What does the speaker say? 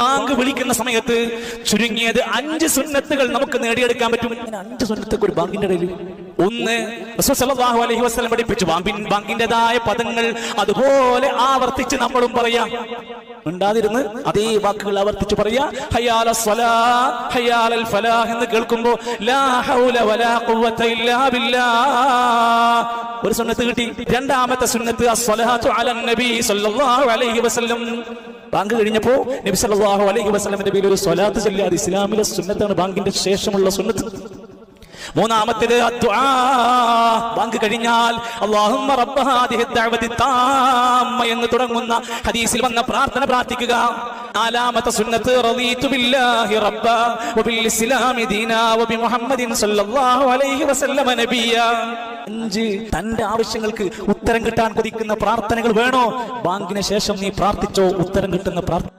Bank വിളിക്കുന്ന സമയത്ത് ചുരുങ്ങിയത് 5 സുന്നത്തുകൾ നമുക്ക് നേടിയെടുക്കാൻ പറ്റും. 5 സുന്നത്തുകൾ ഒരു ബാങ്കിന്റെ ഇടയിൽ. ഒന്ന്, റസൂൽ സല്ലല്ലാഹു അലൈഹി വസല്ലം പഠിപ്പിച്ചു ബാങ്കിന്റേതായ പദങ്ങൾ അതുപോലെ ആവർത്തിച്ച് നമ്മളും പറയാം. ഉണ്ടാതിരുന്ന് അതേ വാക്കുകൾ ആവർത്തിച്ച് പറയാ. ഹയ്യാല സ്വലാത്ത് ഹയ്യാലൽ ഫലാഹ് എന്ന് കേൾക്കുമ്പോ ലാ ഹൗല വലാ ഖുവത ഇല്ലാ ബില്ലാഹ് ഒരു സുന്നത്ത് കിട്ടി. രണ്ടാമത്തെ സുന്നത്ത് അസ്സലാത്തു അലൻ നബി സല്ലല്ലാഹു അലൈഹി വസല്ലം. ബാങ്ക് കഴിഞ്ഞപ്പോ നബി സല്ലല്ലാഹു അലൈഹി വസല്ലമിന്റെ പേരിൽ ഒരു സ്വലാത്ത് ചൊല്ലുക. അത് ഇസ്ലാമിലെ സുന്നത്താണ്, ബാങ്കിന്റെ ശേഷമുള്ള സുന്നത്ത്. മൂന്നാമത്തേത് ദുആ. ബാങ്ക് കഴിഞ്ഞാൽ അല്ലാഹുമ്മ റബ്ബ ഹാദിഹി ദഅവതി താമ്മ എന്ന് തുടങ്ങുന്ന ഹദീസിൽ വന്ന പ്രാർത്ഥന പ്രാർത്ഥിക്കുക. നാലാമത്തെ സുന്നത്ത് റളീതു ബില്ലാഹി റബ്ബ വബിൽ ഇസ്ലാമി ദീനാ വബി മുഹമ്മദിൻ സല്ലല്ലാഹു അലൈഹി വസല്ലമ നബിയ. 5 തന്റെ ആവശ്യങ്ങൾക്ക് ഉത്തരം കിട്ടാൻ കൊതിക്കുന്ന പ്രാർത്ഥനകൾ വേണോ? ബാങ്കിന് ശേഷം നീ പ്രാർത്ഥിച്ചോ, ഉത്തരം കിട്ടുന്ന പ്രാർത്ഥന.